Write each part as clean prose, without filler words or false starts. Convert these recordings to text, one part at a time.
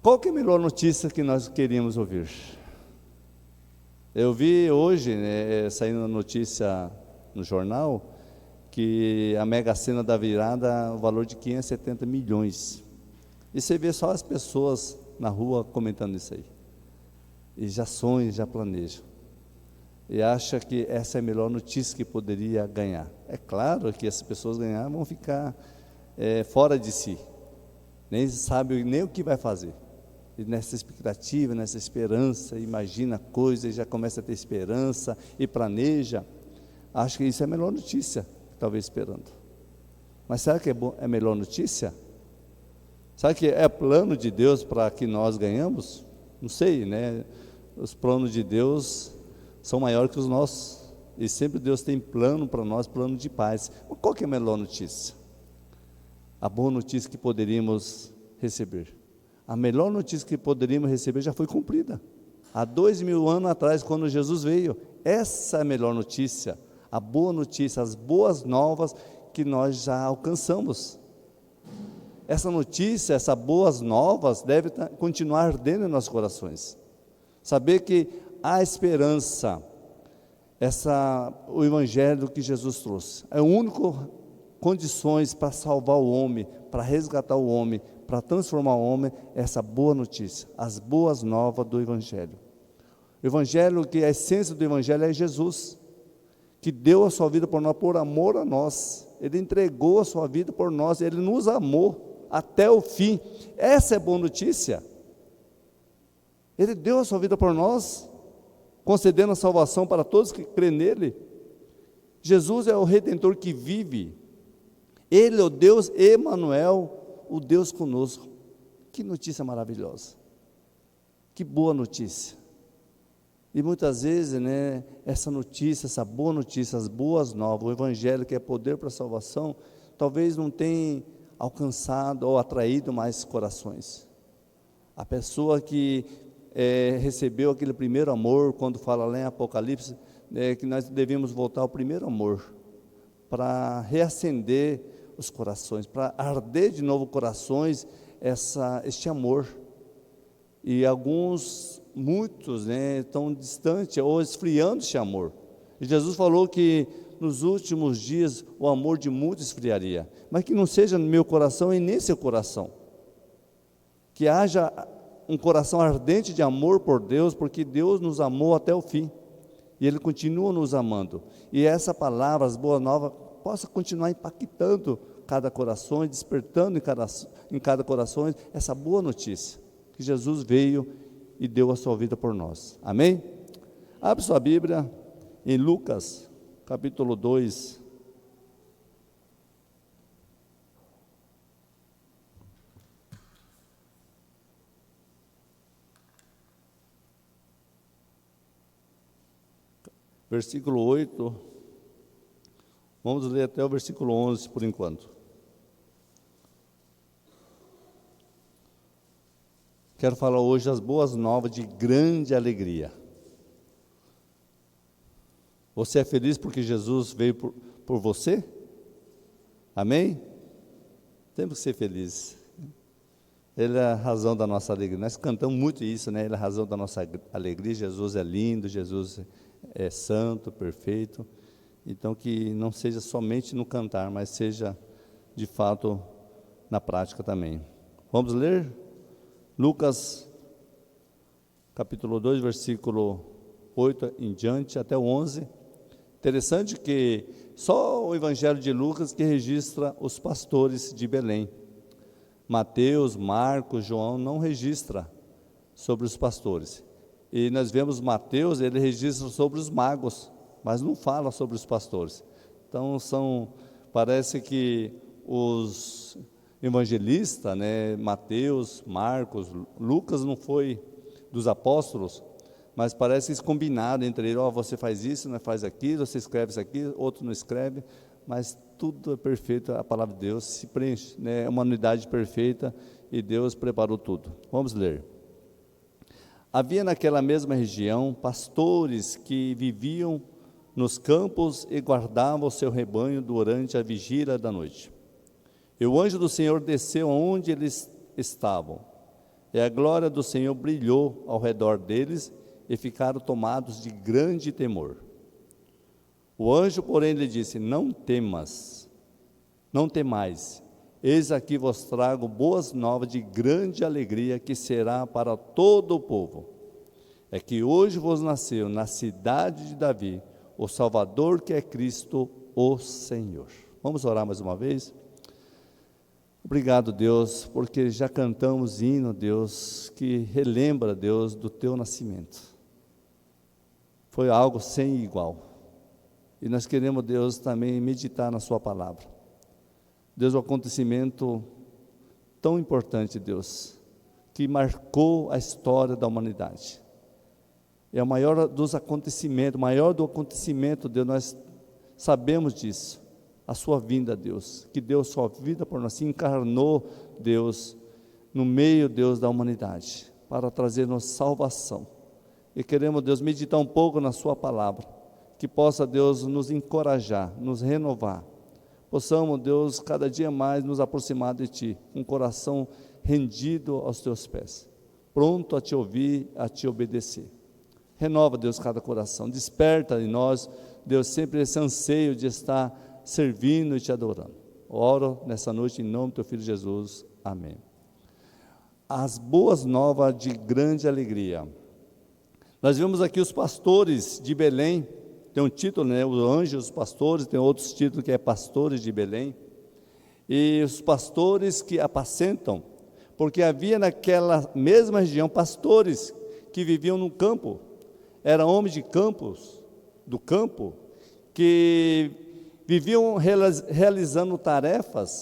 Qual que é a melhor notícia que nós queríamos ouvir? Eu vi hoje, saindo a notícia no jornal, que a Mega Sena da virada, o valor de 570 milhões. E você vê só as pessoas na rua comentando isso aí. E já sonham, já planejam. E acha que essa é a melhor notícia que poderia ganhar. É claro que essas pessoas ganhar vão ficar fora de si. Nem sabe nem o que vai fazer. E nessa expectativa, nessa esperança, imagina coisas, já começa a ter esperança e planeja. Acho que isso é a melhor notícia que talvez esperando. Mas será que é a melhor notícia? Será que é plano de Deus para que nós ganhamos? Não sei, né? Os planos de Deus são maiores que os nossos. E sempre Deus tem plano para nós, plano de paz. Mas qual que é a melhor notícia? A boa notícia que poderíamos receber. A melhor notícia que poderíamos receber já foi cumprida. Há 2000 anos atrás, quando Jesus veio. Essa é a melhor notícia. A boa notícia, as boas novas que nós já alcançamos. Essa notícia, essas boas novas deve continuar ardendo em nossos corações. Saber que há esperança. O Evangelho que Jesus trouxe. É o único condições para salvar o homem, para resgatar o homem, para transformar o homem, essa boa notícia, as boas novas do Evangelho. O Evangelho, que a essência do Evangelho é Jesus, que deu a sua vida por nós, por amor a nós. Ele entregou a sua vida por nós, Ele nos amou até o fim. Essa é a boa notícia. Ele deu a sua vida por nós, concedendo a salvação para todos que crêem nele. Jesus é o Redentor que vive. Ele é o Deus Emanuel, o Deus conosco. Que notícia maravilhosa. Que boa notícia. E muitas vezes, né, essa notícia, essa boa notícia, as boas novas, o Evangelho que é poder para a salvação, talvez não tenha alcançado ou atraído mais corações. A pessoa que recebeu aquele primeiro amor, quando fala lá em Apocalipse, que nós devemos voltar ao primeiro amor, para reacender os corações, para arder de novo corações este amor. E muitos, estão distantes ou esfriando esse amor. E Jesus falou que nos últimos dias o amor de muitos esfriaria, mas que não seja no meu coração e nem seu coração, que haja um coração ardente de amor por Deus, porque Deus nos amou até o fim, e Ele continua nos amando, e essa palavra, as boas novas, possa continuar impactando cada coração, despertando em cada coração essa boa notícia, que Jesus veio e deu a sua vida por nós, amém? Abre sua Bíblia em Lucas, capítulo 2, versículo 8, vamos ler até o versículo 11 por enquanto. Quero falar hoje as boas novas de grande alegria. Você é feliz porque Jesus veio por você? Amém? Temos que ser felizes. Ele é a razão da nossa alegria. Nós cantamos muito isso, né? Ele é a razão da nossa alegria. Jesus é lindo, Jesus é santo, perfeito. Então que não seja somente no cantar, mas seja de fato na prática também. Vamos ler? Lucas, capítulo 2, versículo 8 em diante, até o 11. Interessante que só o Evangelho de Lucas que registra os pastores de Belém. Mateus, Marcos, João não registra sobre os pastores. E nós vemos Mateus, ele registra sobre os magos, mas não fala sobre os pastores. Então parece que os evangelistas, Mateus, Marcos, Lucas não foi dos apóstolos, mas parece que eles combinaram entre eles, você faz isso, não faz aquilo, você escreve isso aqui, outro não escreve, mas tudo é perfeito, a palavra de Deus se preenche, é uma unidade perfeita e Deus preparou tudo. Vamos ler. Havia naquela mesma região pastores que viviam nos campos e guardavam o seu rebanho durante a vigília da noite. E o anjo do Senhor desceu aonde eles estavam, e a glória do Senhor brilhou ao redor deles, e ficaram tomados de grande temor. O anjo, porém, lhe disse: não temas, não temais, eis aqui vos trago boas novas de grande alegria, que será para todo o povo. É que hoje vos nasceu na cidade de Davi o Salvador, que é Cristo o Senhor. Vamos orar mais uma vez? Obrigado, Deus, porque já cantamos hino, Deus, que relembra, Deus, do teu nascimento. Foi algo sem igual. E nós queremos, Deus, também meditar na sua palavra. Deus, um acontecimento tão importante, Deus, que marcou a história da humanidade. É o maior dos acontecimentos, maior do acontecimento, Deus, nós sabemos disso, a sua vinda, Deus, que deu sua vida por nós, se encarnou, Deus, no meio, Deus, da humanidade, para trazer-nos salvação. E queremos, Deus, meditar um pouco na sua palavra, que possa, Deus, nos encorajar, nos renovar, possamos, Deus, cada dia mais nos aproximar de Ti, com o coração rendido aos Teus pés, pronto a Te ouvir, a Te obedecer. Renova, Deus, cada coração, desperta em nós, Deus, sempre esse anseio de estar servindo e Te adorando. Oro nessa noite em nome do Teu Filho Jesus, amém. As boas novas de grande alegria. Nós vemos aqui os pastores de Belém, tem um título, né, os anjos, os pastores, tem outros títulos que é pastores de Belém, e os pastores que apacentam, porque havia naquela mesma região pastores que viviam no campo, eram homens de campos, do campo, que viviam realizando tarefa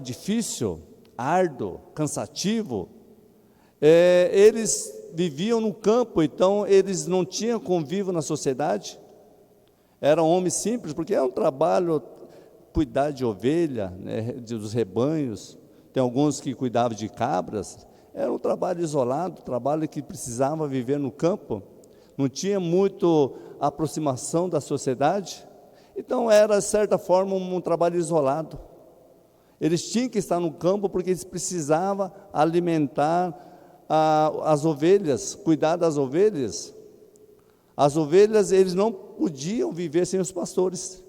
difícil, árduo, cansativo. Eles viviam no campo, então eles não tinham convívio na sociedade, eram homens simples, porque era um trabalho, cuidar de ovelha, né, dos rebanhos, tem alguns que cuidavam de cabras, era um trabalho isolado, trabalho que precisava viver no campo, não tinha muito aproximação da sociedade, então era de certa forma um trabalho isolado. Eles tinham que estar no campo porque eles precisavam alimentar as ovelhas, cuidar das ovelhas. As ovelhas, eles não podiam viver sem os pastores.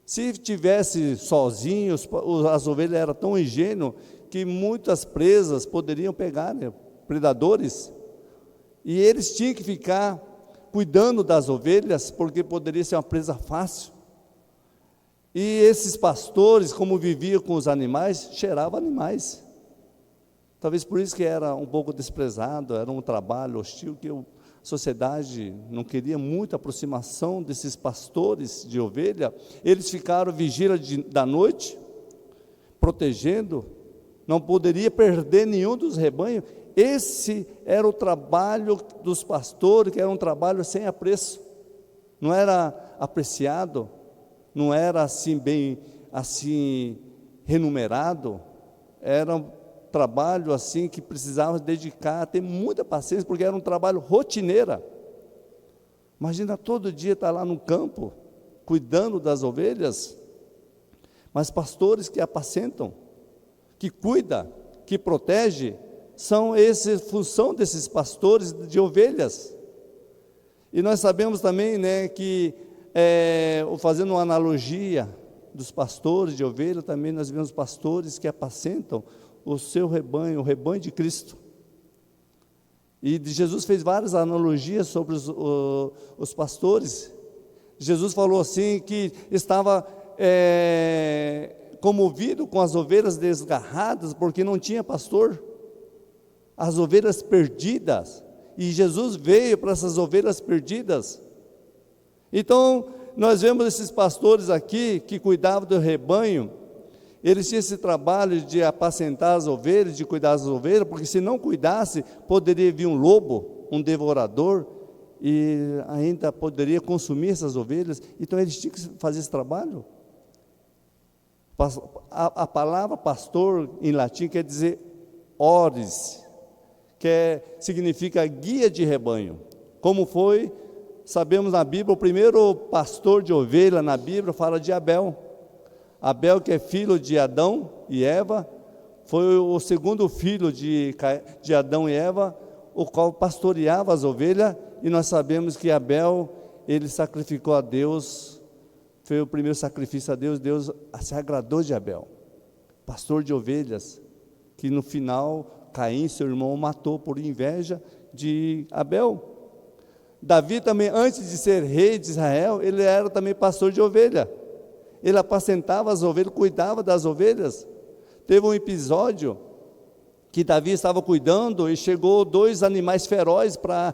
Se tivesse sozinhos, as ovelhas eram tão ingênuas que muitas presas poderiam pegar, né, predadores, e eles tinham que ficar cuidando das ovelhas, porque poderia ser uma presa fácil. E esses pastores, como viviam com os animais, cheiravam animais. Talvez por isso que era um pouco desprezado, era um trabalho hostil, que a sociedade não queria muita aproximação desses pastores de ovelha. Eles ficaram vigília da noite, protegendo, não poderia perder nenhum dos rebanhos. Esse era o trabalho dos pastores, que era um trabalho sem apreço, não era apreciado, não era assim bem assim remunerado, era um trabalho assim que precisava dedicar, ter muita paciência, porque era um trabalho rotineiro. Imagina todo dia estar lá no campo, cuidando das ovelhas, mas pastores que apacentam, que cuidam, que protegem, são essa função desses pastores de ovelhas. E nós sabemos também, né, que fazendo uma analogia dos pastores de ovelha, também nós vemos pastores que apacentam o seu rebanho, o rebanho de Cristo. E Jesus fez várias analogias sobre os pastores. Jesus falou assim que estava comovido com as ovelhas desgarradas, porque não tinha pastor, as ovelhas perdidas, e Jesus veio para essas ovelhas perdidas. Então, nós vemos esses pastores aqui, que cuidavam do rebanho, eles tinham esse trabalho de apacentar as ovelhas, de cuidar das ovelhas, porque se não cuidasse, poderia vir um lobo, um devorador, e ainda poderia consumir essas ovelhas. Então eles tinham que fazer esse trabalho. A palavra pastor em latim quer dizer ores, que significa guia de rebanho. Como foi, sabemos na Bíblia, o primeiro pastor de ovelha na Bíblia fala de Abel. Abel, que é filho de Adão e Eva, foi o segundo filho de Adão e Eva, o qual pastoreava as ovelhas, e nós sabemos que Abel, ele sacrificou a Deus, foi o primeiro sacrifício a Deus, Deus se agradou de Abel, pastor de ovelhas, que no final Caim, seu irmão, o matou por inveja de Abel. Davi também, antes de ser rei de Israel, ele era também pastor de ovelha, ele apacentava as ovelhas, cuidava das ovelhas. Teve um episódio que Davi estava cuidando e chegou 2 animais ferozes para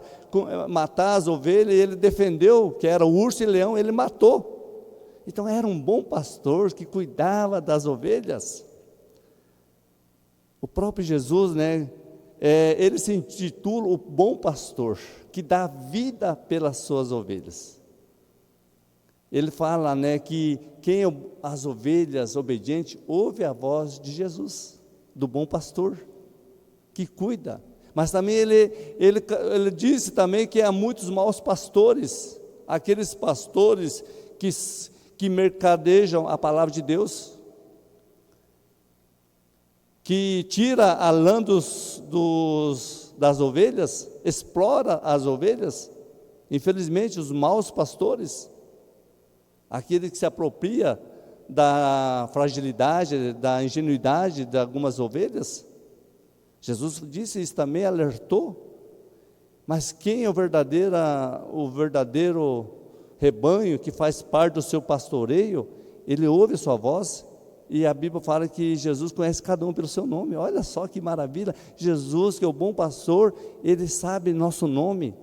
matar as ovelhas, e ele defendeu, que era o urso e leão, ele matou. Então era um bom pastor que cuidava das ovelhas. O próprio Jesus, ele se intitula o bom pastor, que dá vida pelas suas ovelhas. Ele fala, que as ovelhas obedientes ouve a voz de Jesus, do bom pastor, que cuida. Mas também ele disse também que há muitos maus pastores, aqueles pastores que mercadejam a palavra de Deus, que tira a lã das ovelhas, explora as ovelhas. Infelizmente, os maus pastores, aquele que se apropria da fragilidade, da ingenuidade de algumas ovelhas. Jesus disse isso também, alertou. Mas quem é o verdadeiro rebanho que faz parte do seu pastoreio, ele ouve a sua voz, e a Bíblia fala que Jesus conhece cada um pelo seu nome. Olha só que maravilha, Jesus, que é o bom pastor, ele sabe nosso nome,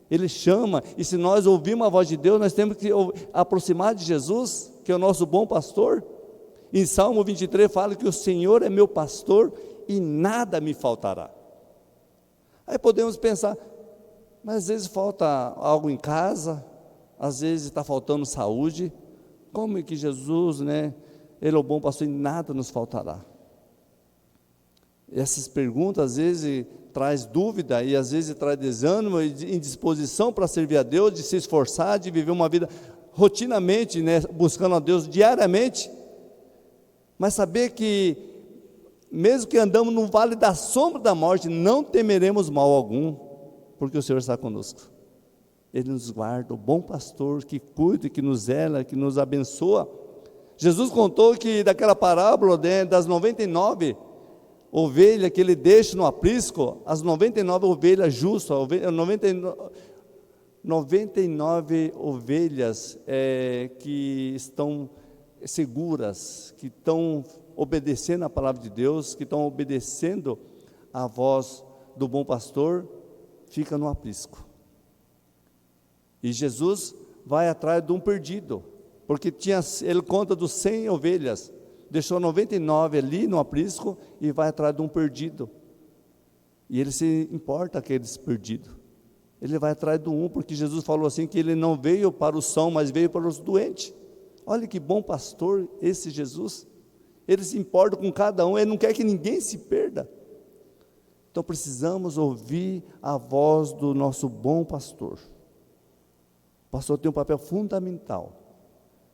ele chama, e se nós ouvirmos a voz de Deus, nós temos que aproximar de Jesus, que é o nosso bom pastor. Em Salmo 23 fala que o Senhor é meu pastor e nada me faltará. Aí podemos pensar, mas às vezes falta algo em casa, às vezes está faltando saúde, como é que Jesus, ele é o bom pastor e nada nos faltará? Essas perguntas às vezes traz dúvida, e às vezes traz desânimo e indisposição para servir a Deus, de se esforçar, de viver uma vida rotinamente, buscando a Deus diariamente. Mas saber que mesmo que andamos no vale da sombra da morte, não temeremos mal algum, porque o Senhor está conosco. Ele nos guarda, o bom pastor que cuida, que nos zela, que nos abençoa. Jesus contou que daquela parábola das 99 ovelhas que ele deixa no aprisco, as 99 ovelhas justas, 99 ovelhas que estão seguras, que estão obedecendo a palavra de Deus, que estão obedecendo a voz do bom pastor, fica no aprisco. E Jesus vai atrás de um perdido, porque ele conta dos 100 ovelhas, deixou 99 ali no aprisco e vai atrás de um perdido. E ele se importa aqueles perdidos. Ele vai atrás de um, porque Jesus falou assim, que ele não veio para os sãos, mas veio para os doentes. Olha que bom pastor esse Jesus. Ele se importa com cada um, ele não quer que ninguém se perda. Então precisamos ouvir a voz do nosso bom pastor. O pastor tem um papel fundamental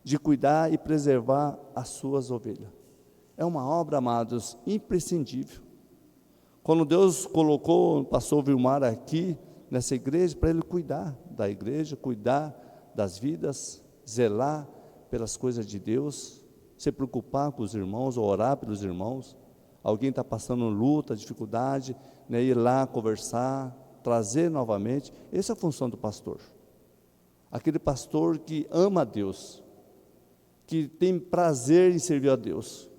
de cuidar e preservar as suas ovelhas. É uma obra, amados, imprescindível. Quando Deus colocou o pastor Vilmar aqui, nessa igreja, para ele cuidar da igreja, cuidar das vidas, zelar pelas coisas de Deus, se preocupar com os irmãos, orar pelos irmãos. Alguém está passando luta, dificuldade, ir lá conversar, trazer novamente. Essa é a função do pastor. Aquele pastor que ama a Deus, que tem prazer em servir a Deus,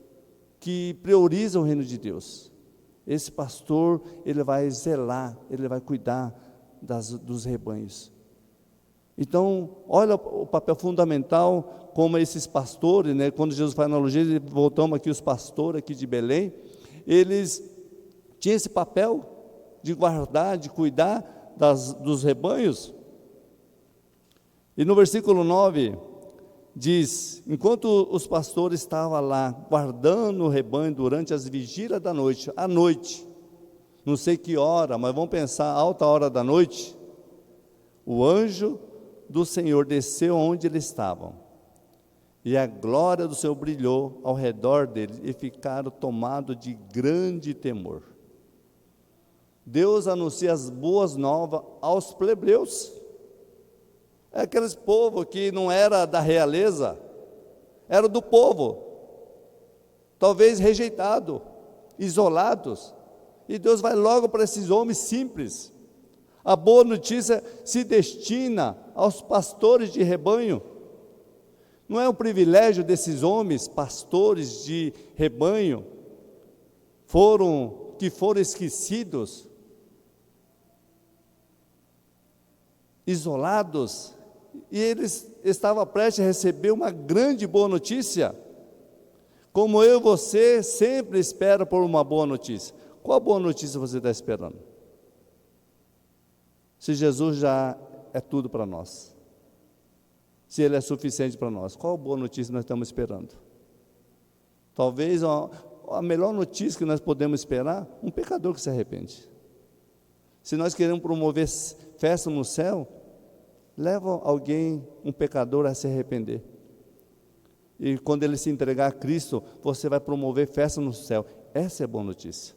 que prioriza o reino de Deus. Esse pastor, ele vai zelar, ele vai cuidar dos rebanhos. Então, olha o papel fundamental, como esses pastores, quando Jesus faz analogia, voltamos aqui os pastores aqui de Belém, eles tinham esse papel de guardar, de cuidar dos rebanhos. E no versículo 9, diz, enquanto os pastores estavam lá, guardando o rebanho durante as vigílias da noite, à noite, não sei que hora, mas vamos pensar, alta hora da noite, o anjo do Senhor desceu onde eles estavam, e a glória do Senhor brilhou ao redor deles, e ficaram tomados de grande temor. Deus anuncia as boas novas aos plebeus. É aqueles povo que não era da realeza, era do povo, talvez rejeitado, isolados, e Deus vai logo para esses homens simples. A boa notícia se destina aos pastores de rebanho. Não é um privilégio desses homens, pastores de rebanho, que foram esquecidos, isolados, e eles estavam prestes a receber uma grande boa notícia, como eu e você sempre espera por uma boa notícia. Qual boa notícia você está esperando? Se Jesus já é tudo para nós, se Ele é suficiente para nós, qual boa notícia nós estamos esperando? Talvez a melhor notícia que nós podemos esperar, um pecador que se arrepende. Se nós queremos promover festa no céu, leva alguém, um pecador, a se arrepender. E quando ele se entregar a Cristo, você vai promover festa no céu. Essa é a boa notícia.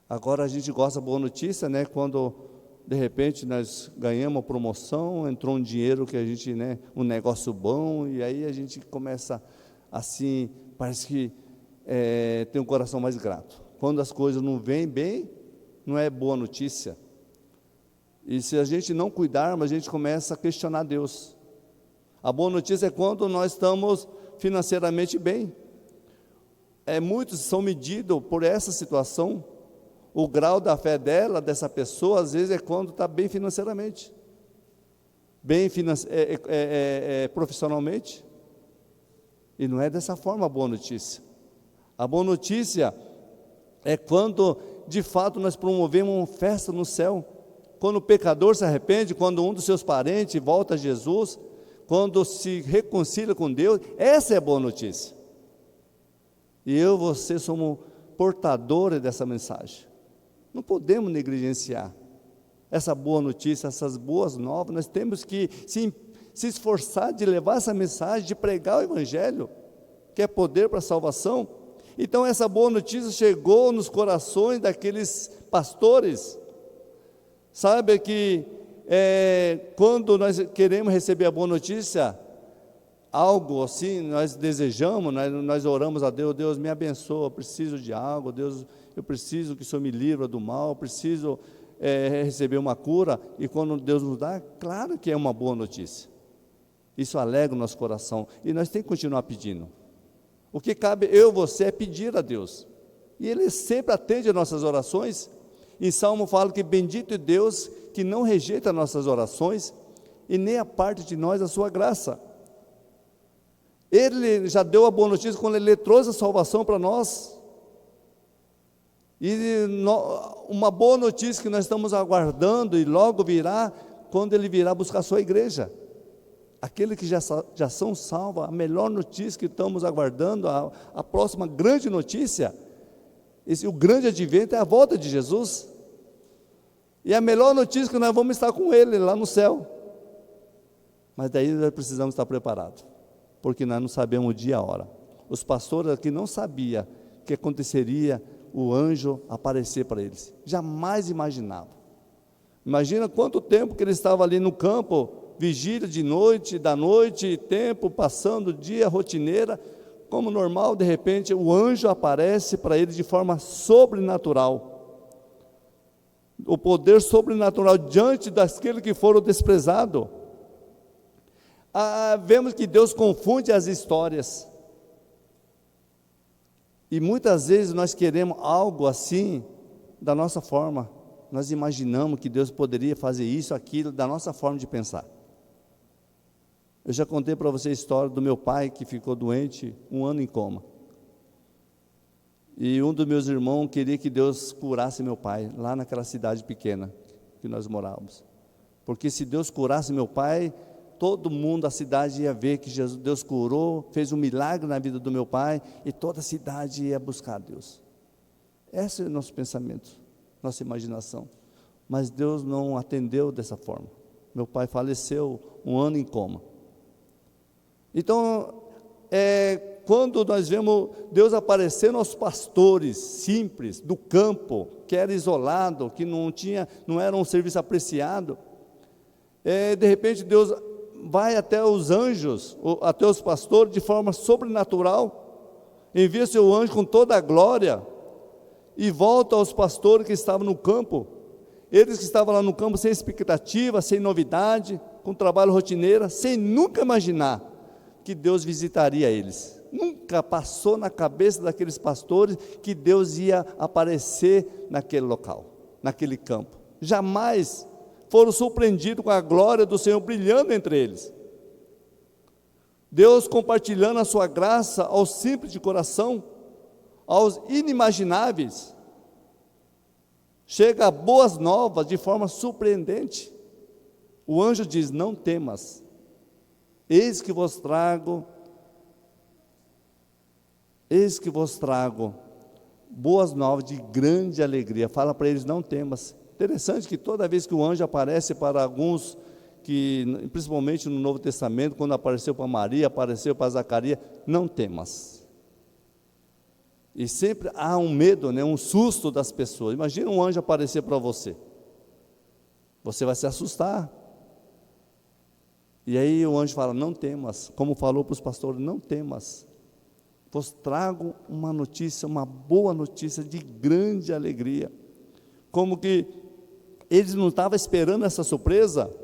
Agora a gente gosta da boa notícia, né? Quando de repente nós ganhamos uma promoção, entrou um dinheiro que a gente, né? Um negócio bom, e aí a gente começa assim, parece que tem um coração mais grato. Quando as coisas não vêm bem, não é boa notícia. E se a gente não cuidarmos, a gente começa a questionar Deus. A boa notícia é quando nós estamos financeiramente bem. Muitos são medidos por essa situação. O grau da fé dessa pessoa, às vezes é quando está bem financeiramente, bem profissionalmente. E não é dessa forma a boa notícia. A boa notícia é quando, de fato, nós promovemos uma festa no céu. Quando o pecador se arrepende, quando um dos seus parentes volta a Jesus, quando se reconcilia com Deus, essa é a boa notícia. E eu e você somos portadores dessa mensagem. Não podemos negligenciar essa boa notícia, essas boas novas. Nós temos que se esforçar de levar essa mensagem, de pregar o Evangelho, que é poder para a salvação. Então essa boa notícia chegou nos corações daqueles pastores. Sabe que quando nós queremos receber a boa notícia, algo assim, nós desejamos, nós oramos a Deus, Deus me abençoa, eu preciso de algo, Deus, eu preciso que o Senhor me livre do mal, eu preciso receber uma cura, e quando Deus nos dá, claro que é uma boa notícia. Isso alegra o nosso coração, e nós temos que continuar pedindo. O que cabe eu e você é pedir a Deus, e Ele sempre atende as nossas orações. Em Salmo fala que bendito é Deus que não rejeita nossas orações e nem a parte de nós a sua graça. Ele já deu a boa notícia quando Ele trouxe a salvação para nós. E uma boa notícia que nós estamos aguardando e logo virá, quando Ele virá buscar a sua igreja. Aqueles que já são salvos, a melhor notícia que estamos aguardando, a próxima grande notícia, o grande advento é a volta de Jesus. E a melhor notícia é que nós vamos estar com Ele lá no céu. Mas daí nós precisamos estar preparados, porque nós não sabemos o dia e a hora. Os pastores aqui não sabiam que aconteceria o anjo aparecer para eles. Jamais imaginavam. Imagina quanto tempo que ele estava ali no campo, vigília de noite, da noite, tempo passando, dia rotineira, como normal, de repente o anjo aparece para ele de forma sobrenatural. O poder sobrenatural diante daqueles que foram desprezados. Vemos que Deus confunde as histórias. E muitas vezes nós queremos algo assim, da nossa forma. Nós imaginamos que Deus poderia fazer isso, aquilo, da nossa forma de pensar. Eu já contei para você a história do meu pai, que ficou doente, 1 ano em coma. E um dos meus irmãos queria que Deus curasse meu pai, lá naquela cidade pequena que nós morávamos. Porque se Deus curasse meu pai, todo mundo, a cidade ia ver que Deus curou, fez um milagre na vida do meu pai, e toda a cidade ia buscar Deus. Esse é o nosso pensamento, nossa imaginação. Mas Deus não atendeu dessa forma. Meu pai faleceu 1 ano em coma. Então, quando nós vemos Deus aparecendo aos pastores simples do campo, que era isolado, que não era um serviço apreciado, de repente Deus vai até os anjos, até os pastores, de forma sobrenatural, envia seu anjo com toda a glória, e volta aos pastores que estavam no campo, eles que estavam lá no campo sem expectativa, sem novidade, com trabalho rotineiro, sem nunca imaginar que Deus visitaria eles. Nunca passou na cabeça daqueles pastores que Deus ia aparecer naquele local, naquele campo. Jamais foram surpreendidos com a glória do Senhor brilhando entre eles. Deus compartilhando a sua graça aos simples de coração, aos inimagináveis. Chega a boas novas de forma surpreendente. O anjo diz: não temas, eis que vos trago boas novas de grande alegria. Fala para eles: não temas. Interessante que toda vez que o anjo aparece para alguns, que principalmente no Novo Testamento, quando apareceu para Maria, apareceu para Zacarias, não temas. E sempre há um medo, um susto das pessoas. Imagina um anjo aparecer para você, você vai se assustar. E aí o anjo fala: não temas, como falou para os pastores: não temas, vos trago uma notícia, uma boa notícia de grande alegria. Como que eles não estavam esperando essa surpresa,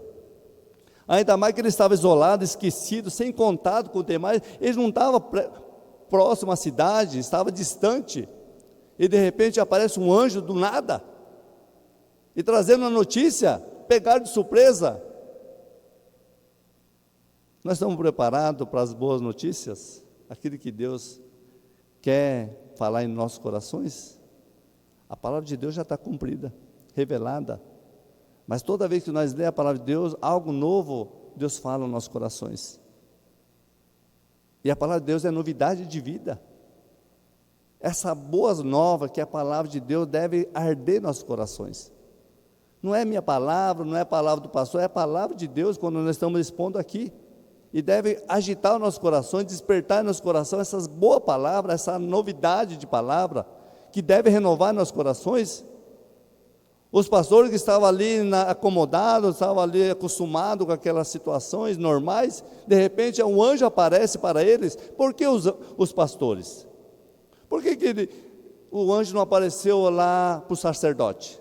ainda mais que eles estavam isolados, esquecidos, sem contato com os demais, eles não estavam próximo à cidade, estava distante, e de repente aparece um anjo do nada, e trazendo a notícia, pegaram de surpresa. Nós estamos preparados para as boas notícias, aquilo que Deus quer falar em nossos corações? A palavra de Deus já está cumprida, revelada, mas toda vez que nós lemos a palavra de Deus, algo novo Deus fala nos nossos corações. E a palavra de Deus é novidade de vida. Essa boa nova que é a palavra de Deus deve arder em nossos corações. Não é minha palavra, não é a palavra do pastor, é a palavra de Deus quando nós estamos expondo aqui. E deve agitar os nossos corações, despertar em nosso coração essas boas palavras, essa novidade de palavra, que deve renovar nossos corações. Os pastores que estavam ali acomodados, estavam ali acostumados com aquelas situações normais, de repente um anjo aparece para eles. Por que os pastores? Por que o anjo não apareceu lá para o sacerdote?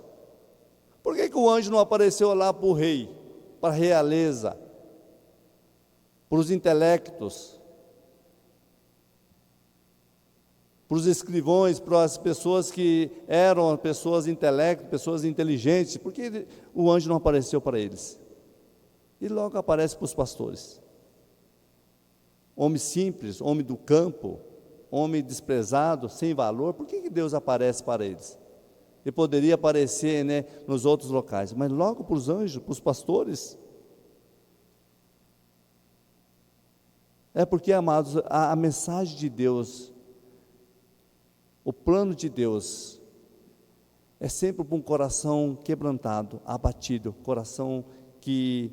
Por que o anjo não apareceu lá para o rei, para a realeza, para os intelectos, para os escrivões, para as pessoas que eram pessoas intelectas, pessoas inteligentes? Por que o anjo não apareceu para eles? E logo aparece para os pastores. Homem simples, homem do campo, homem desprezado, sem valor. Por que Deus aparece para eles? Ele poderia aparecer, nos outros locais, mas logo para os anjos, para os pastores. É porque, amados, a mensagem de Deus, o plano de Deus, é sempre para um coração quebrantado, abatido, coração que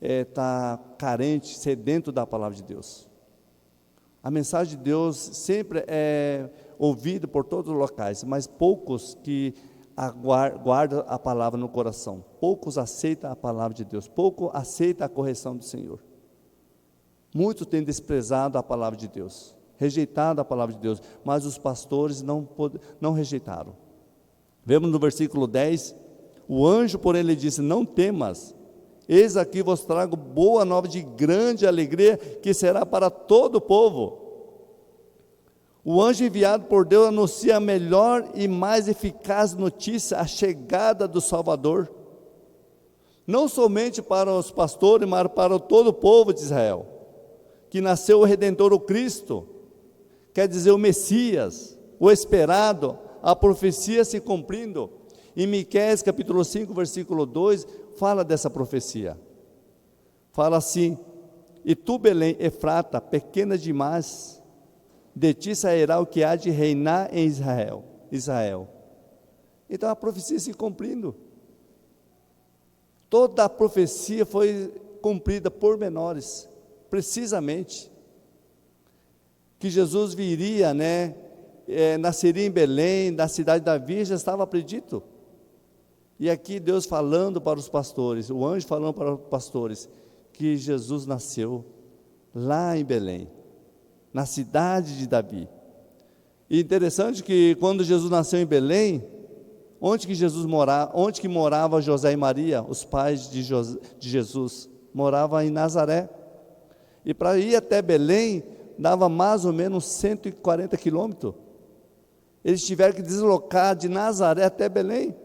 está carente, sedento da palavra de Deus. A mensagem de Deus sempre é ouvida por todos os locais, mas poucos que guardam a palavra no coração, poucos aceitam a palavra de Deus, poucos aceitam a correção do Senhor. Muitos têm desprezado a palavra de Deus, rejeitado a palavra de Deus, mas os pastores não rejeitaram. Vemos no versículo 10, o anjo, porém, lhe disse: não temas, eis aqui vos trago boa nova de grande alegria, que será para todo o povo. O anjo enviado por Deus anuncia a melhor e mais eficaz notícia, a chegada do Salvador, não somente para os pastores, mas para todo o povo de Israel, que nasceu o Redentor, o Cristo, quer dizer o Messias, o esperado, a profecia se cumprindo. Em Miqueias capítulo 5, versículo 2, fala dessa profecia. Fala assim: e tu, Belém, Efrata, pequena demais, de ti sairá o que há de reinar em Israel. Então a profecia se cumprindo. Toda a profecia foi cumprida por menores, precisamente. que Jesus viria, né, nasceria em Belém, na cidade de Davi, já estava predito. E aqui Deus falando para os pastores, o anjo falando para os pastores, que Jesus nasceu lá em Belém, na cidade de Davi. E interessante que quando Jesus nasceu em Belém, onde que morava José e Maria, os pais de Jesus? Moravam em Nazaré. E para ir até Belém, dava mais ou menos 140 quilômetros. Eles tiveram que deslocar de Nazaré até Belém.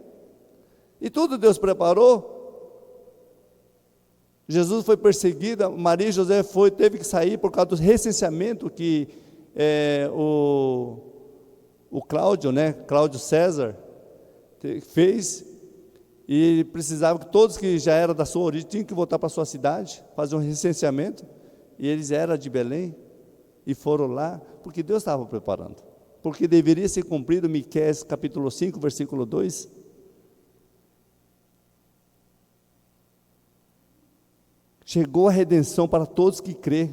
E tudo Deus preparou. Jesus foi perseguido, Maria e José teve que sair por causa do recenseamento que o Cláudio, né, Cláudio César, fez, e precisava que todos que já eram da sua origem tinham que voltar para a sua cidade, fazer um recenseamento, e eles eram de Belém, e foram lá, porque Deus estava preparando, porque deveria ser cumprido Miqueias capítulo 5, versículo 2, chegou a redenção para todos que crê,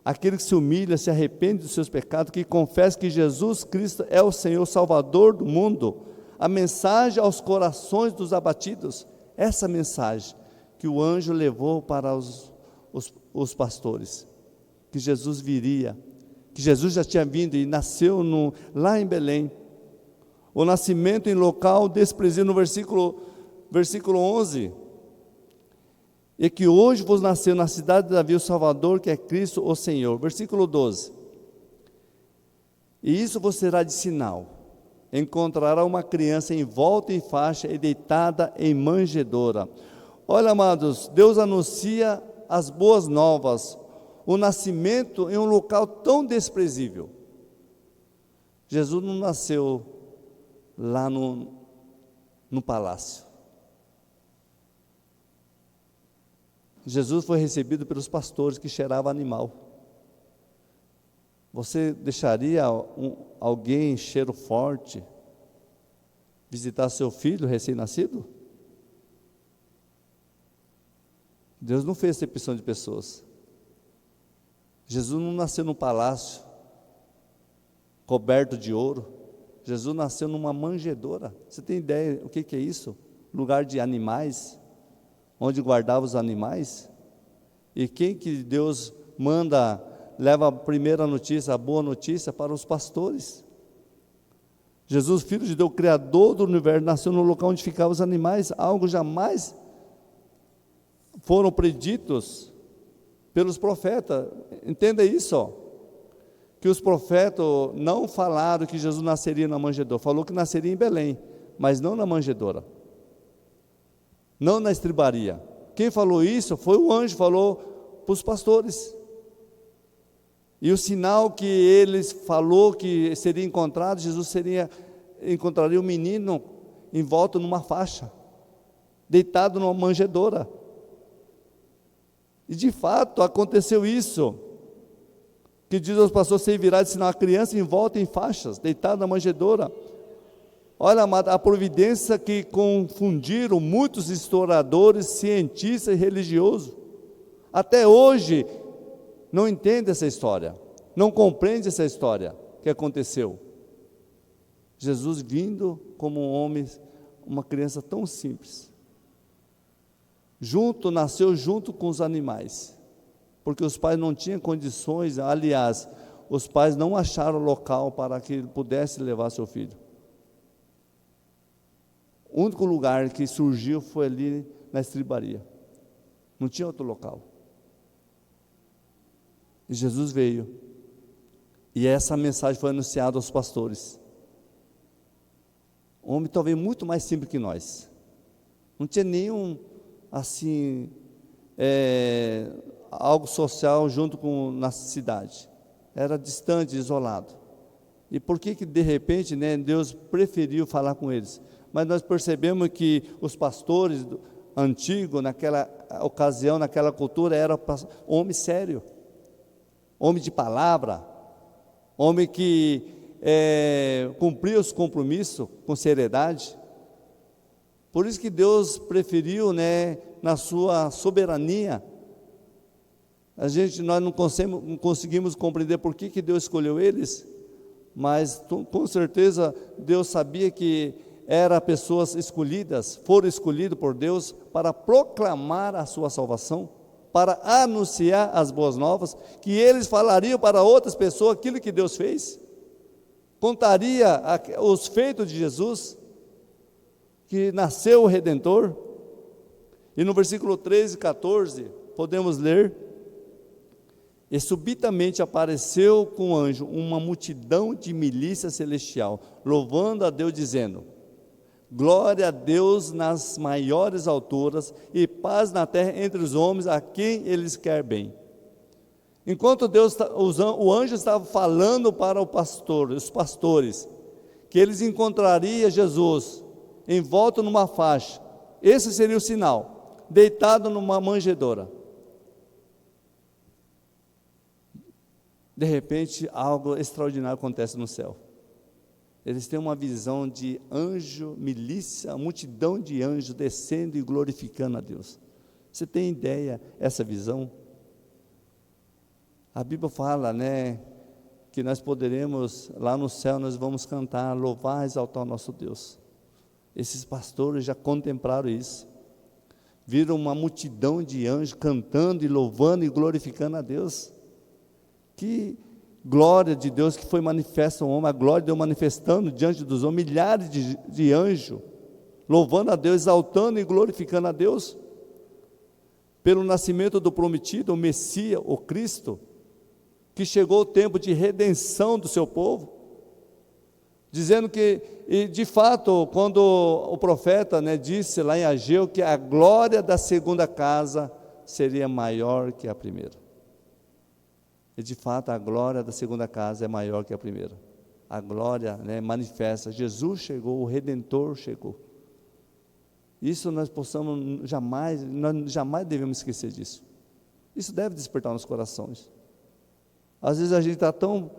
aquele que se humilha, se arrepende dos seus pecados, que confessa que Jesus Cristo é o Senhor Salvador do mundo, a mensagem aos corações dos abatidos, essa mensagem que o anjo levou para os pastores, que Jesus viria, que Jesus já tinha vindo e nasceu lá em Belém, o nascimento em local desprezível, no versículo 11, e que hoje vos nasceu na cidade de Davi o Salvador, que é Cristo o Senhor. Versículo 12, e isso vos será de sinal, encontrará uma criança envolta em faixa e deitada em manjedoura. Olha, amados, Deus anuncia as boas novas, o nascimento em um local tão desprezível. Jesus não nasceu lá no palácio. Jesus foi recebido pelos pastores que cheiravam animal. Você deixaria alguém cheiro forte visitar seu filho recém-nascido? Deus não fez acepção de pessoas. Jesus não nasceu num palácio coberto de ouro. Jesus nasceu numa manjedoura. Você tem ideia o que é isso? Lugar de animais, onde guardava os animais. E quem que Deus leva a primeira notícia, a boa notícia para os pastores? Jesus, filho de Deus, criador do universo, nasceu no local onde ficavam os animais, algo jamais foram preditos pelos profetas. Entenda isso, ó, que os profetas não falaram que Jesus nasceria na manjedoura, falou que nasceria em Belém, mas não na manjedoura, não na estribaria. Quem falou isso foi o anjo, falou para os pastores. E o sinal que eles falou que seria encontrado, Jesus encontraria um menino envolto numa faixa, deitado numa manjedoura. E de fato aconteceu isso, que diz aos pastores, servirá de sinal a criança envolta em faixas, deitada na manjedoura. Olha, amada, a providência que confundiram muitos historiadores, cientistas e religiosos. Até hoje não entende essa história, não compreende essa história que aconteceu. Jesus vindo como um homem, uma criança tão simples, nasceu junto com os animais, porque os pais não tinham condições, aliás, os pais não acharam local para que ele pudesse levar seu filho. O único lugar que surgiu foi ali na estribaria, não tinha outro local. E Jesus veio, e essa mensagem foi anunciada aos pastores. Um homem talvez muito mais simples que nós, não tinha nenhum, assim, algo social junto na cidade, era distante, isolado. E por que de repente, né, Deus preferiu falar com eles? Mas nós percebemos que os pastores antigos, naquela ocasião, naquela cultura, eram homem sério, homem de palavra, homem que cumpria os compromissos com seriedade. Por isso que Deus preferiu, né, na sua soberania, Nós não conseguimos compreender por que Deus escolheu eles, mas com certeza Deus sabia que eram pessoas escolhidas, foram escolhidos por Deus para proclamar a sua salvação, para anunciar as boas novas, que eles falariam para outras pessoas aquilo que Deus fez, contaria os feitos de Jesus, que nasceu o Redentor. E no versículo 13 e 14, podemos ler: e subitamente apareceu com o anjo uma multidão de milícia celestial, louvando a Deus, dizendo: glória a Deus nas maiores alturas, e paz na terra entre os homens a quem eles quer bem. Enquanto o anjo estava falando para os pastores, que eles encontrariam Jesus envolto numa faixa, esse seria o sinal, deitado numa manjedoura. De repente, algo extraordinário acontece no céu. Eles têm uma visão de anjo, milícia, multidão de anjos descendo e glorificando a Deus. Você tem ideia essa visão? A Bíblia fala, que nós poderemos, lá no céu, nós vamos cantar, louvar, exaltar o nosso Deus. Esses pastores já contemplaram isso. Viram uma multidão de anjos cantando e louvando e glorificando a Deus. Que glória de Deus que foi manifesta ao homem, a glória de Deus manifestando diante dos homens, milhares de anjos, louvando a Deus, exaltando e glorificando a Deus, pelo nascimento do prometido, o Messias, o Cristo, que chegou o tempo de redenção do seu povo, dizendo que, e de fato, quando o profeta disse lá em Ageu, que a glória da segunda casa seria maior que a primeira. E de fato a glória da segunda casa é maior que a primeira. A glória manifesta, Jesus chegou, o Redentor chegou. Isso nós jamais devemos esquecer disso. Isso deve despertar nos corações. Às vezes a gente está tão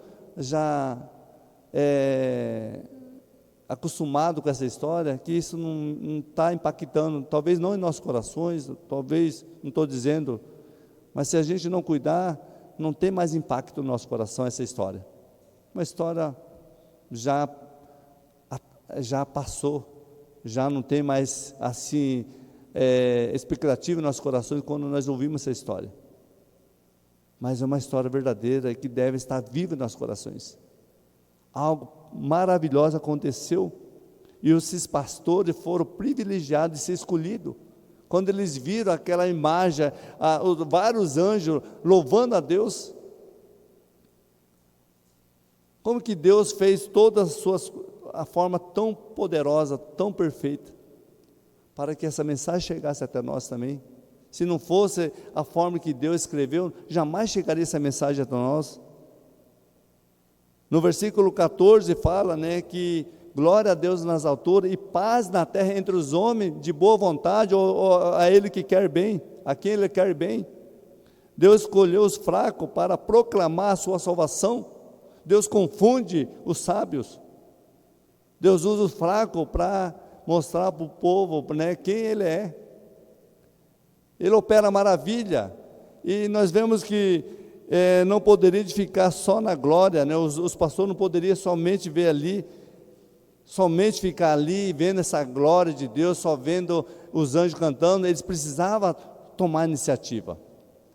acostumado com essa história, que isso não está impactando, talvez não em nossos corações, talvez, não estou dizendo, mas se a gente não cuidar, não tem mais impacto no nosso coração essa história. Uma história já passou, já não tem mais assim expectativa em nossos corações quando nós ouvimos essa história. Mas é uma história verdadeira que deve estar viva em nossos corações. Algo maravilhoso aconteceu e esses pastores foram privilegiados de ser escolhidos. Quando eles viram aquela imagem, vários anjos louvando a Deus, como que Deus fez todas a forma tão poderosa, tão perfeita, para que essa mensagem chegasse até nós também. Se não fosse a forma que Deus escreveu, jamais chegaria essa mensagem até nós. No versículo 14 fala, que glória a Deus nas alturas e paz na terra entre os homens de boa vontade, ou a Ele que quer bem, a quem Ele quer bem. Deus escolheu os fracos para proclamar a sua salvação. Deus confunde os sábios. Deus usa os fracos para mostrar para o povo quem Ele é. Ele opera maravilha. E nós vemos que não poderia ficar só na glória, os pastores não poderiam somente ver ali, somente ficar ali vendo essa glória de Deus, só vendo os anjos cantando. Eles precisavam tomar iniciativa,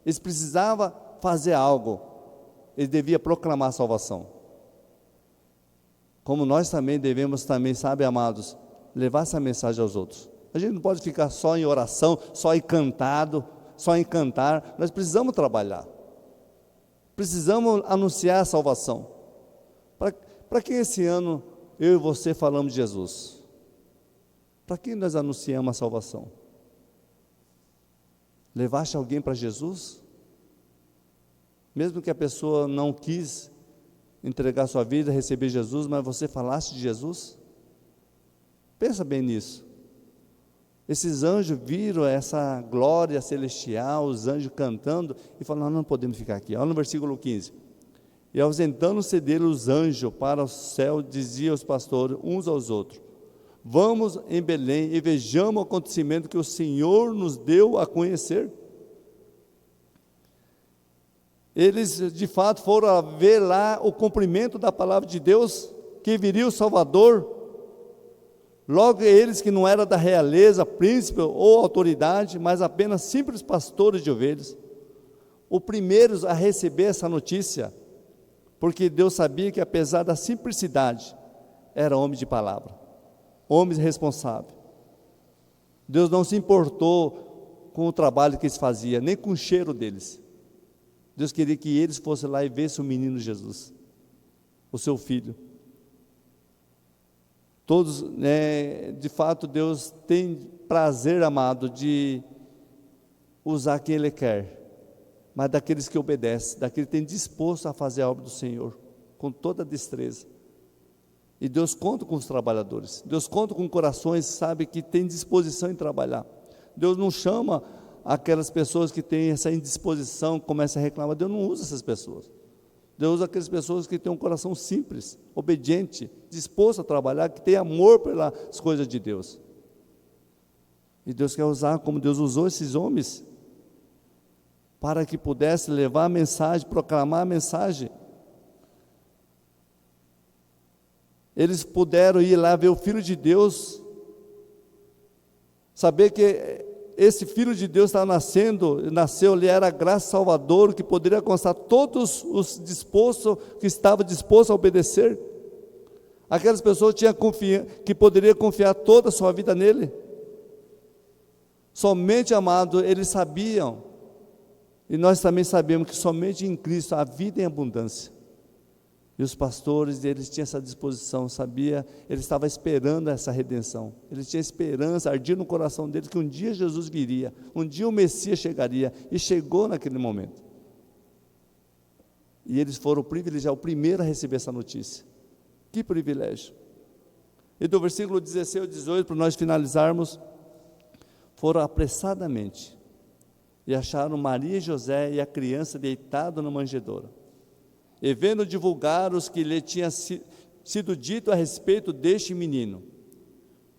eles precisavam fazer algo, eles deviam proclamar a salvação, como nós também devemos sabe, amados, levar essa mensagem aos outros. A gente não pode ficar só em oração, só em cantado, só em cantar. Nós precisamos trabalhar, precisamos anunciar a salvação. Para que esse ano eu e você falamos de Jesus? Para quem nós anunciamos a salvação? Levaste alguém para Jesus? Mesmo que a pessoa não quis entregar sua vida, receber Jesus, mas você falaste de Jesus? Pensa bem nisso. Esses anjos viram essa glória celestial, os anjos cantando, e falaram: não podemos ficar aqui. Olha no versículo 15. E ausentando-se dele os anjos para o céu, diziam os pastores uns aos outros: vamos em Belém e vejamos o acontecimento que o Senhor nos deu a conhecer. Eles de fato foram ver lá o cumprimento da palavra de Deus, que viria o Salvador. Logo eles que não eram da realeza, príncipe ou autoridade, mas apenas simples pastores de ovelhas, os primeiros a receber essa notícia, porque Deus sabia que apesar da simplicidade, era homem de palavra, homem responsável. Deus não se importou com o trabalho que eles faziam, nem com o cheiro deles. Deus queria que eles fossem lá e vissem o menino Jesus, o seu filho. Todos, de fato, Deus tem prazer, amado, de usar quem Ele quer, mas daqueles que obedecem, daqueles que têm disposto a fazer a obra do Senhor, com toda a destreza. E Deus conta com os trabalhadores, Deus conta com corações, sabe, que têm disposição em trabalhar. Deus não chama aquelas pessoas que têm essa indisposição, começam a reclamar. Deus não usa essas pessoas. Deus usa aquelas pessoas que têm um coração simples, obediente, disposto a trabalhar, que tem amor pelas coisas de Deus. E Deus quer usar, como Deus usou esses homens, para que pudesse levar a mensagem, proclamar a mensagem. Eles puderam ir lá ver o Filho de Deus, saber que esse Filho de Deus estava nasceu, ele era a graça salvadora, que poderia alcançar todos os dispostos, que estavam dispostos a obedecer. Aquelas pessoas que poderiam confiar toda a sua vida nele. Somente, amado, eles sabiam, e nós também sabemos que somente em Cristo há vida em abundância. E os pastores, eles tinham essa disposição, eles estavam esperando essa redenção, eles tinham esperança, ardia no coração deles que um dia Jesus viria, um dia o Messias chegaria, e chegou naquele momento. E eles foram privilegiados, o primeiro a receber essa notícia. Que privilégio! E do versículo 16 ao 18, para nós finalizarmos, foram apressadamente, e acharam Maria e José e a criança deitada na manjedoura. E vendo divulgar os que lhe tinha sido dito a respeito deste menino,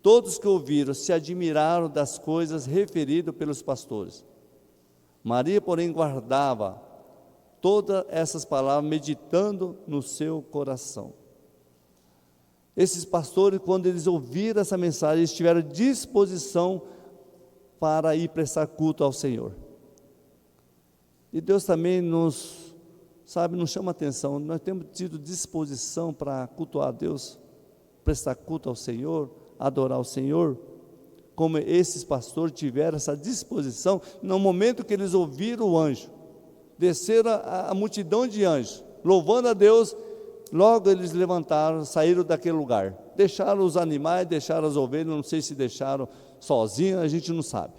todos que ouviram se admiraram das coisas referidas pelos pastores. Maria, porém, guardava todas essas palavras, meditando no seu coração. Esses pastores, quando eles ouviram essa mensagem, eles tiveram disposição para ir prestar culto ao Senhor. E Deus também nos chama atenção. Nós temos tido disposição para cultuar a Deus, prestar culto ao Senhor, adorar o Senhor, como esses pastores tiveram essa disposição, no momento que eles ouviram o anjo, desceram a multidão de anjos, louvando a Deus, logo eles levantaram, saíram daquele lugar, deixaram os animais, deixaram as ovelhas, não sei se deixaram sozinhos, a gente não sabe,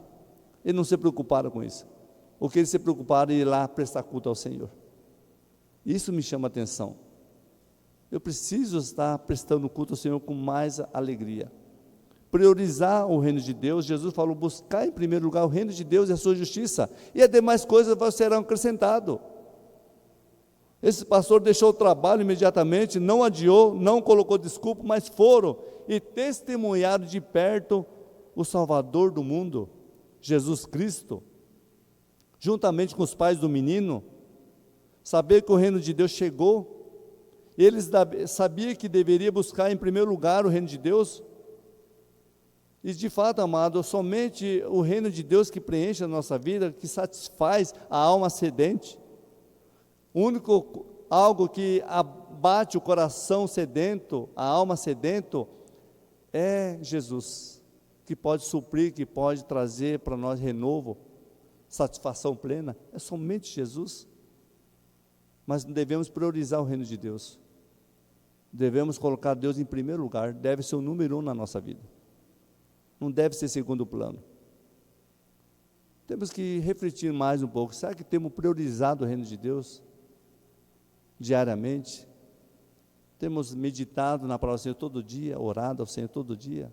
eles não se preocuparam com isso, o que eles se preocuparam é ir lá prestar culto ao Senhor. Isso me chama a atenção. Eu preciso estar prestando culto ao Senhor com mais alegria. Priorizar o reino de Deus. Jesus falou: buscar em primeiro lugar o reino de Deus e a sua justiça, e as demais coisas serão acrescentadas. Esse pastor deixou o trabalho imediatamente, não adiou, não colocou desculpa, mas foram e testemunharam de perto o Salvador do mundo, Jesus Cristo, juntamente com os pais do menino. Saber que o reino de Deus chegou, eles sabiam que deveria buscar em primeiro lugar o reino de Deus, e de fato, amado, somente o reino de Deus que preenche a nossa vida, que satisfaz a alma sedente, algo que abate o coração sedento, a alma sedento, é Jesus, que pode suprir, que pode trazer para nós renovo, satisfação plena, é somente Jesus. Mas devemos priorizar o reino de Deus, devemos colocar Deus em primeiro lugar, deve ser o número 1 na nossa vida, não deve ser segundo plano. Temos que refletir mais um pouco, será que temos priorizado o reino de Deus diariamente? Temos meditado na palavra do Senhor todo dia, orado ao Senhor todo dia?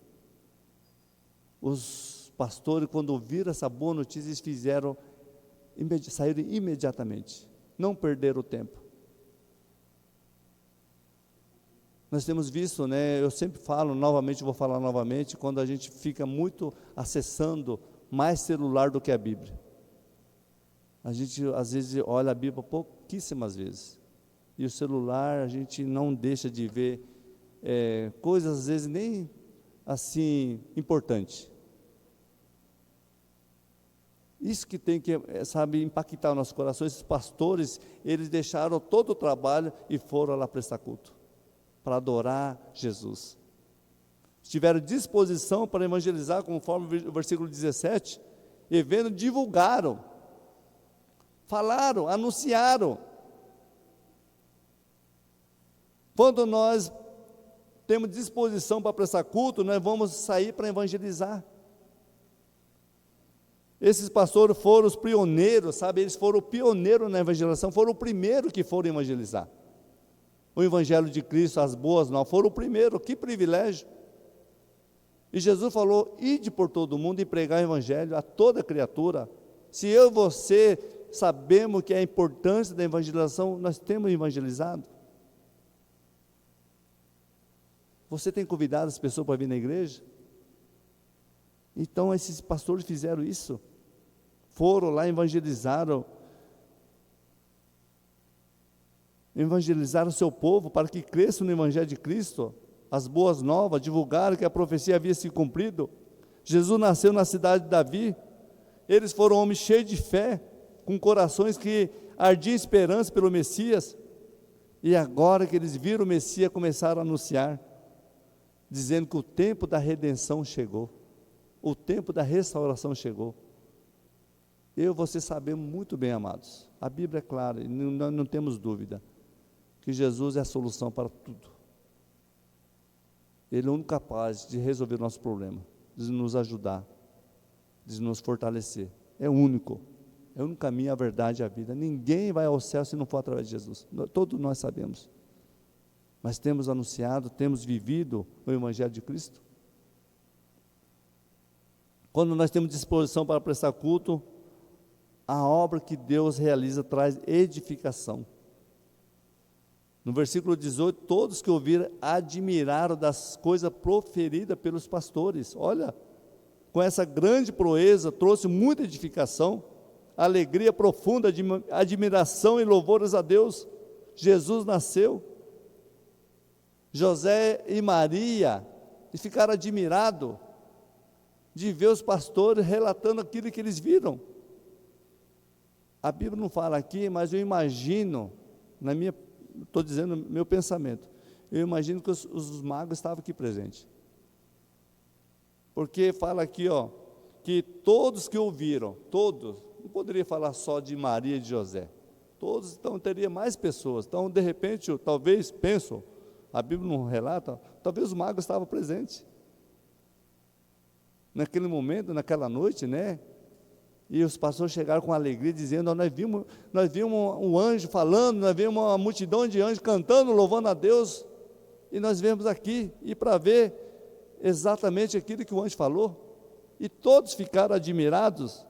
Os pastores, quando ouviram essa boa notícia, eles saíram imediatamente, não perderam o tempo. Nós temos visto, eu sempre falo novamente, vou falar novamente, quando a gente fica muito acessando mais celular do que a Bíblia. A gente às vezes olha a Bíblia, pouquíssimas vezes. E o celular, a gente não deixa de ver coisas, às vezes, nem assim, importante. Isso que tem que, impactar o nosso coração. Esses pastores, eles deixaram todo o trabalho e foram lá prestar culto, para adorar Jesus. Tiveram disposição para evangelizar, conforme o versículo 17, e vendo, divulgaram, falaram, anunciaram. Quando nós temos disposição para prestar culto, nós vamos sair para evangelizar. Esses pastores foram os pioneiros, eles foram pioneiros na evangelização, foram o primeiro que foram evangelizar. O evangelho de Cristo, as boas novas, foram o primeiro, que privilégio. E Jesus falou, ide por todo mundo e pregar o evangelho a toda criatura. Se eu e você sabemos que é a importância da evangelização, nós temos evangelizado. Você tem convidado as pessoas para vir na igreja? Então esses pastores fizeram isso, foram lá, evangelizaram o seu povo para que cresça no evangelho de Cristo, as boas novas, divulgaram que a profecia havia se cumprido. Jesus nasceu na cidade de Davi, eles foram homens cheios de fé, com corações que ardiam esperança pelo Messias, e agora que eles viram o Messias, começaram a anunciar, dizendo que o tempo da redenção chegou. O tempo da restauração chegou. Eu e você sabemos muito bem, amados. A Bíblia é clara, e não temos dúvida, que Jesus é a solução para tudo. Ele é o único capaz de resolver o nosso problema, de nos ajudar, de nos fortalecer. É o único caminho, a verdade e a vida. Ninguém vai ao céu se não for através de Jesus. Todos nós sabemos. Mas temos anunciado, temos vivido o evangelho de Cristo. Quando nós temos disposição para prestar culto, a obra que Deus realiza traz edificação. No versículo 18, todos que ouviram admiraram das coisas proferidas pelos pastores. Olha, com essa grande proeza, trouxe muita edificação, alegria profunda, admiração e louvores a Deus. Jesus nasceu. José e Maria, e ficaram admirados de ver os pastores relatando aquilo que eles viram. A Bíblia não fala aqui, mas eu imagino, estou dizendo meu pensamento, eu imagino que os magos estavam aqui presentes. Porque fala aqui, que todos que ouviram, todos, não poderia falar só de Maria e de José, todos, então teria mais pessoas. Então, de repente, talvez, penso, a Bíblia não relata, talvez os magos estavam presentes. Naquele momento, naquela noite, né? E os pastores chegaram com alegria, dizendo, nós vimos um anjo falando, nós vimos uma multidão de anjos cantando, louvando a Deus, e nós viemos aqui, e para ver exatamente aquilo que o anjo falou, e todos ficaram admirados,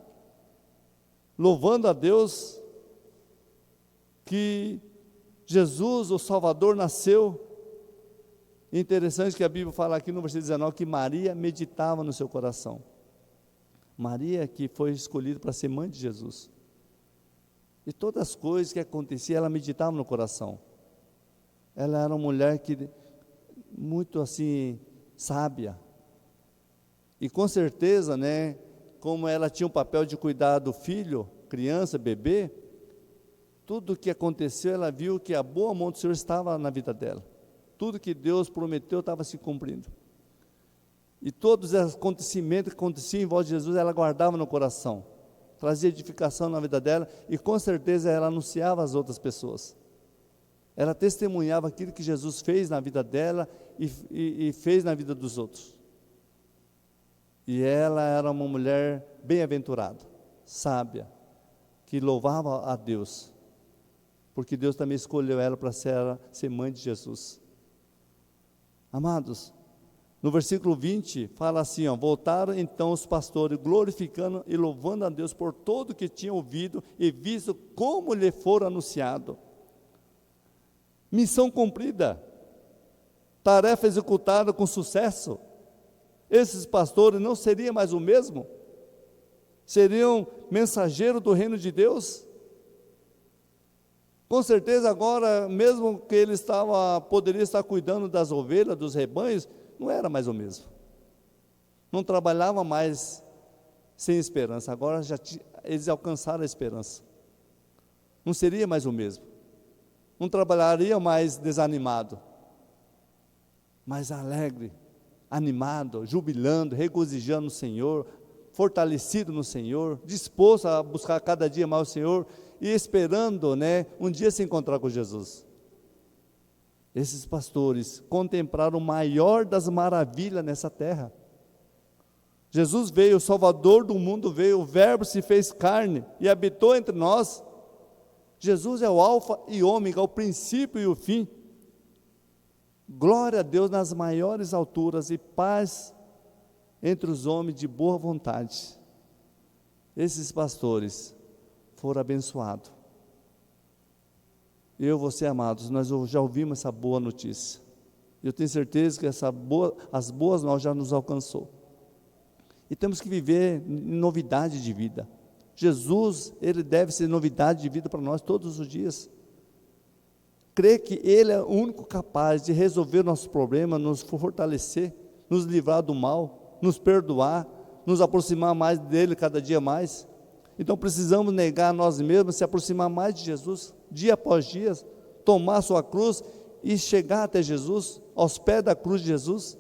louvando a Deus, que Jesus, o Salvador, nasceu. Interessante que a Bíblia fala aqui no versículo 19, que Maria meditava no seu coração. Maria que foi escolhida para ser mãe de Jesus. E todas as coisas que aconteciam, ela meditava no coração. Ela era uma mulher muito assim, sábia. E com certeza, né, como ela tinha o papel de cuidar do filho, criança, bebê, tudo o que aconteceu, ela viu que a boa mão do Senhor estava na vida dela. Tudo que Deus prometeu estava se cumprindo. E todos os acontecimentos que aconteciam em volta de Jesus, ela guardava no coração, trazia edificação na vida dela, e com certeza ela anunciava às outras pessoas. Ela testemunhava aquilo que Jesus fez na vida dela e fez na vida dos outros. E ela era uma mulher bem-aventurada, sábia, que louvava a Deus, porque Deus também escolheu ela para ser mãe de Jesus. Amados, no versículo 20, fala assim, voltaram então os pastores, glorificando e louvando a Deus por tudo que tinham ouvido e visto como lhe fora anunciado. Missão cumprida, tarefa executada com sucesso. Esses pastores não seriam mais o mesmo? Seriam mensageiros do reino de Deus? Com certeza agora, mesmo que ele poderia estar cuidando das ovelhas, dos rebanhos, não era mais o mesmo. Não trabalhava mais sem esperança. Agora eles alcançaram a esperança. Não seria mais o mesmo. Não trabalharia mais desanimado, mas alegre, animado, jubilando, regozijando no Senhor, fortalecido no Senhor, disposto a buscar cada dia mais o Senhor e esperando, um dia se encontrar com Jesus. Esses pastores contemplaram o maior das maravilhas nessa terra. Jesus veio, o Salvador do mundo veio, o Verbo se fez carne e habitou entre nós. Jesus é o alfa e ômega, o princípio e o fim. Glória a Deus nas maiores alturas e paz entre os homens de boa vontade. Esses pastores foram abençoados. Eu e você, amados, nós já ouvimos essa boa notícia. Eu tenho certeza que as boas novas já nos alcançou. E temos que viver em novidade de vida. Jesus, Ele deve ser novidade de vida para nós todos os dias. Crer que Ele é o único capaz de resolver nossos problemas, nos fortalecer, nos livrar do mal, nos perdoar, nos aproximar mais dEle cada dia mais. Então precisamos negar a nós mesmos, se aproximar mais de Jesus, dia após dia, tomar a sua cruz e chegar até Jesus, aos pés da cruz de Jesus.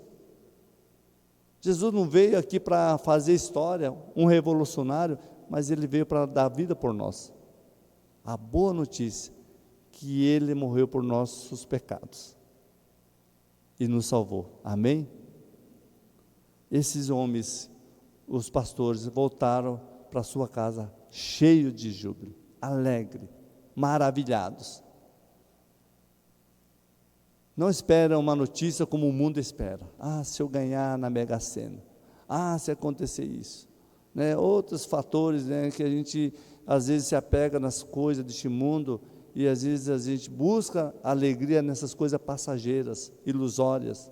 Jesus não veio aqui para fazer história, um revolucionário, mas Ele veio para dar vida por nós. A boa notícia, que Ele morreu por nossos pecados e nos salvou. Amém? Esses homens, os pastores, voltaram para sua casa cheio de júbilo, alegre, maravilhados. Não esperam uma notícia como o mundo espera. Se eu ganhar na Mega Sena. Se acontecer isso. Outros fatores, que a gente às vezes se apega nas coisas deste mundo e às vezes a gente busca alegria nessas coisas passageiras, ilusórias,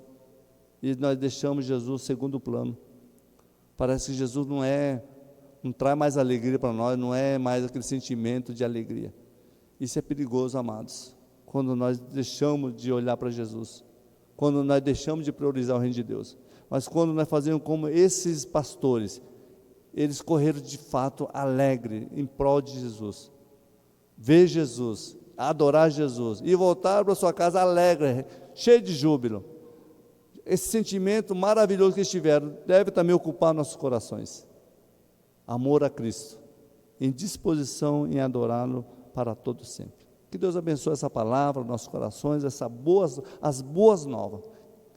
e nós deixamos Jesus segundo plano. Parece que Jesus não traz mais alegria para nós, não é mais aquele sentimento de alegria. Isso é perigoso, amados, quando nós deixamos de olhar para Jesus, quando nós deixamos de priorizar o reino de Deus. Mas quando nós fazemos como esses pastores, eles correram de fato alegre em prol de Jesus, ver Jesus, adorar Jesus e voltar para sua casa alegre, cheio de júbilo. Esse sentimento maravilhoso que eles tiveram deve também ocupar nossos corações. Amor a Cristo, em disposição em adorá-lo para todo sempre. Que Deus abençoe essa palavra, nossos corações, as boas novas,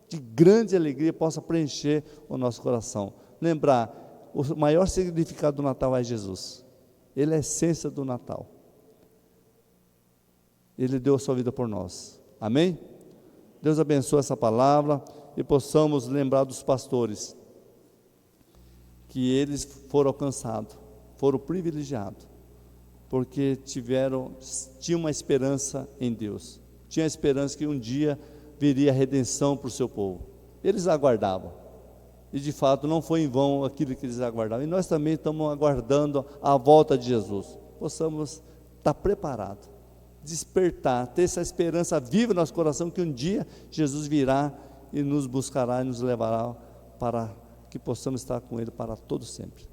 de grande alegria possa preencher o nosso coração. Lembrar, o maior significado do Natal é Jesus. Ele é a essência do Natal. Ele deu a sua vida por nós. Amém? Deus abençoe essa palavra e possamos lembrar dos pastores, que eles foram alcançados, foram privilegiados, porque tinham uma esperança em Deus, tinha a esperança que um dia viria a redenção para o seu povo. Eles aguardavam, e de fato não foi em vão aquilo que eles aguardavam, e nós também estamos aguardando a volta de Jesus. Possamos estar preparados, despertar, ter essa esperança viva no nosso coração, que um dia Jesus virá e nos buscará e nos levará para que possamos estar com Ele para todo sempre.